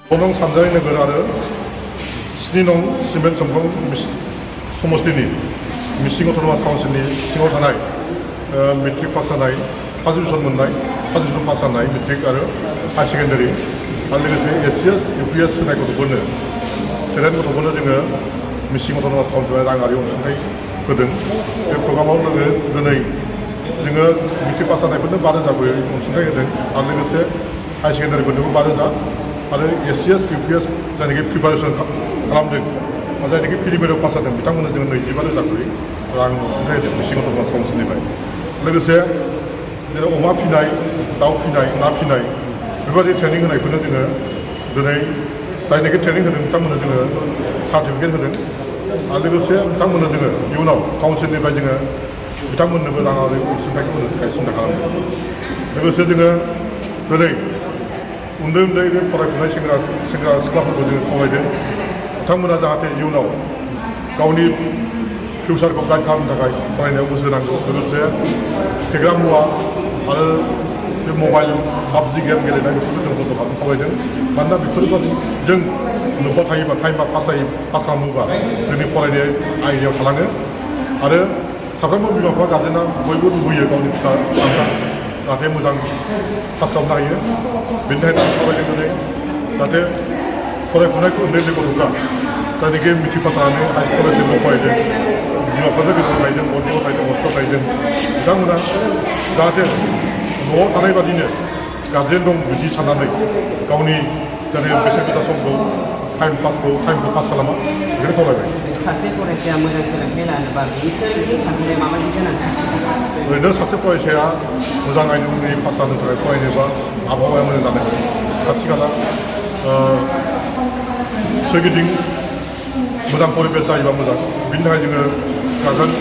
नं सानजारि नोगोर आरो 7 नं सिमेन्ट समफं समस्तिनि मिसिं अट'नमास काउन्सिलनि सिङाव थानाय मेट्रिक पास जानाय फार्स्ट डिभिजन मोननाय फार्स्ट डिभिजन पास जानाय मेट्रिक आरो हायार सेकेन्डारि आरो लोगोसे एससिएस इउपिएस होनाय गथ'फोरनो टेलेन्ट गथ'फोरनो जोङो मिसिं अट'नमास काउन्सिलआ राङारि अनसुंथाइ होदों। बे प्रग्रामाव दिनै जोङो मेट्रिक पास जानायफोरनो 5,000 अनसुंथाइ होदों आरो लोगोसे हायार सेकेन्डारिफोरनोबो 5,000 आरो एससिएस इउपिएस जायनाखि प्रिपारेसन खालामदों जायनाखि प्रिलिमिनारि पास जादों बिथांमोननो जोङो 25,000 रां अनसुंथाइ होदों मिसिं अट'नमास काउन्सिलनिफ्राय। लोगोसे जेरै अमा फिनाय दाउ फिनाय ना फिनाय बेबायदि ट्रेनिं होनायखौनो जोङो दिनै जायनाखि ट्रेनिं होदों बिथांमोननो जोङो सार्टिफिकेट होदों आरो लोगोसे बिथांमोननो जोङो इयुनाव काउन्सिलनिफ्राय जोङो बिथांमोननोबो राङारि अनसुंथाइखौ होनो थाखाय सिन्था खालामदों। लोगोसे जोङो दिनै उन्दै बे फरायफुनाय सेंग्रा सिख्लाफोरखौ जोङो खावलायदों बिथांमोना जाहाथे इयुनाव गावनि फिउचारखौ गाइड खालामनो थाखाय फरायनायाव गोसो होनांगौ। लोगोसे फेग्रा मुवा आरो बे मबाइल पाबजि गेम गेलेनाय बेफोरखौ जों बन्द' खालामनो खावलायदों। मानोना बेफोरबायदि जों नुबा थायोबा टाइमा पास खालामोबा जोंनि फरायनाय आयदायाव थालाङो आरो साफ्रोमबो बिमा बिफा गार्जेना बयबो लुबैयो गावनि फिसा जाहाथे मोजां पास खालामनो हायो। बेनि थाखायनो आं खावलायदों दिनै जाहाथे फरायफुनाय उन्दै गथ'फ्रा जायनाखि मेट्रिक पास जानानै हाई कलेज लेभेलाव फरायदों बिमाफोरजों गोजानाव थाहैदों बर्डिंआव थाहैदों हस्टेलाव थाहैदों बिथांमोना जाहाथे न'आव थानाय बादिनो गार्जेन दं बिदि साननानै गावनि दिनै बेसेन गोसा समखौ टाइमखौ पास खालामा बेखौनो खावलायबाय। सासे फरायसाया मोजां सोलोंथाइ लानोबा बिसोरनि थाखाय माबायदि गोनांथि? ओरैनो सासे फरायसाया मोजां आयदानि पास जानो थाखाय फरायनोबा आबहावाया मोजां जानांगोन। खाथि खाला सोरगिदिं मोजां परिबेस जायोबा मोजां। बिनि थाखाय जोङो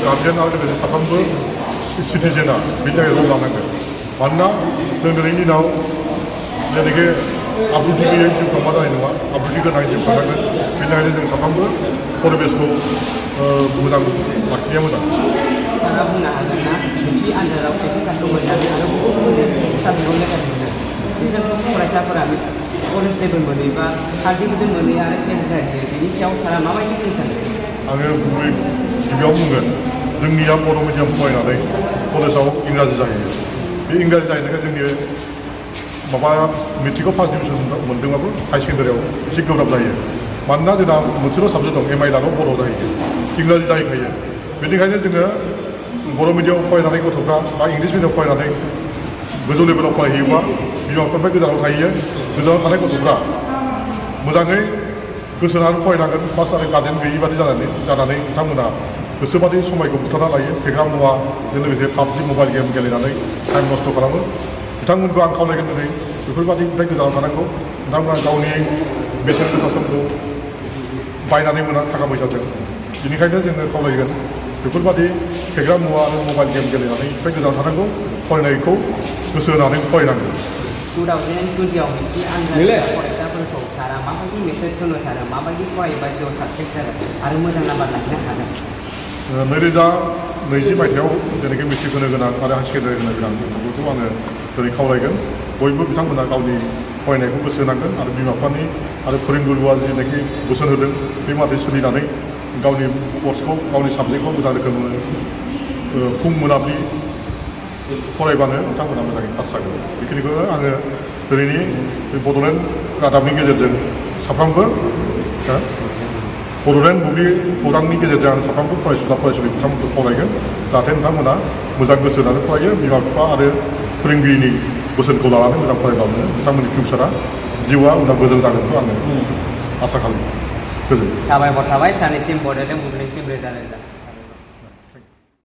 गार्जेन आरो लोगोसे साफ्रोमबो सिटिजेना बिनि थाखाय रल लानांगोन। मानोना जों दिनैनि दिनाव जेरैखि आब्रुथि गैयै जिउ खांबा जानाय नङा, आब्रुथि गोनां जिउ खांनांगोन। बेनि थाखायनो जों साफ्रोमबो परिबेसखौ मोजां लाखिनाया मोजां। सारा बुंनो हागोन ना मोनसे आन्दाराव सेथि थाखो मोननानै आरो गुबुन साबजेक्टआव लेखा मोनो बिसोर फरायसाफोरा कलेज लेभेल मोनहैबा थार्ड डिभिजन मोनहैयो आरो फेल जायो बिनि सायाव सारा माबायदि बुंनो सानो? आङो गिबियाव बुंगोन जोंनिया बर' मिडियाम फरायनानै कलेजाव इंराजि जाहैयो। बे इंराजि जाहैनायखाय जोंनि माबा मेट्रिकआव फार्स्ट डिभिजन मोनदोंबाबो हाई सेकेन्डारियाव एसे गोब्राब जायो। मानोना जोंना मोनसेल' साबजेक्ट दं एमआइएलआल' बर' जाहैयो, इंराजि जाहैखायो। बेनिखायनो जोङो बर' मिडियामाव फरायनानै गथ'फ्रा बा इंलिस मिडियामाव फरायनानै गोजौ लेभेलाव फरायहैयोबा बिमा बिफानिफ्राय गोजानाव थाहैयो। गोजानाव थानाय गथ'फ्रा मोजाङै गोसो होनानै फरायनांगोन। क्लास आरो गार्जेन गैयि बादि जानानै बिथांमोना गोसोबादि समायखौ बुथारना लायो। फेग्रा मुवाजों लोगोसे पाबजि मबाइल गेम गेलेनानै टाइम नस्थ' खालामो। बिथांमोनखौ आं खावलायगोन दिनै बेफोरबादिनिफ्राय गोजानाव थानांगौ। बिथांमोना गावनि बेसेन गोसा समखौ बायनानै मोना थाखा फैसाजों। बेनिखायनो जोङो खावलायगोन बेफोरबादि फेग्रा मुवा आरो मबाइल गेम गेलेनानैफ्राय गोजानाव थानांगौ। फरायनायखौ गोसो होनानै फरायनांगौ। 2020आव मेट्रिक आनजाद फरायसाफोरखौ सारा माबायदि मेसेज होनो सानो माबायदि फरायोबा जिउआव साक्सेस जागोन आरो मोजां नाम्बार लाखिनो हागोन? 2020 मायथाइयाव जेनाखि मेट्रिक होनो गोनां आरो हायार सेकेन्डारि होनो गोनां बेफोरखौ आङो दिनै खावलायगोन। बयबो बिथांमोना गावनि फरायनायखौ गोसो होनांगोन आरो बिमा बिफानि आरो फोरोंगुरुआ जेनाखि बोसोन होदों बे मादै सोलिनानै गावनि कर्सखौ गावनि साबजेक्टखौ मोजां रोखोमै फुं मोनाबिलि फरायबानो बिथांमोना मोजाङै पास जागोन। बेखिनिखौनो आङो दिनैनि बड'लेण्ड रादाबनि गेजेरजों साफ्रोमबो बड'लेण्ड बुब्लि खौरांनि गेजेरजों आं साफ्रोमबो फरायसुला फरायसुलि बिथांमोनखौ खावलायगोन जाहाथे बिथांमोना मोजां गोसो होनानै फरायो। बिमा बिफा आरो फोरोंगिरिनि बोसोनखौ लानानै मोजां फरायब्लानो बिथांमोननि फिउचारा जिउआ उनाव गोजोन जागोनखौ आङो आसा खालामो। गोजोन। साबायखर थाबाय सानैसिम बड'लेण्ड बुब्लिसिम रोजा रोजा।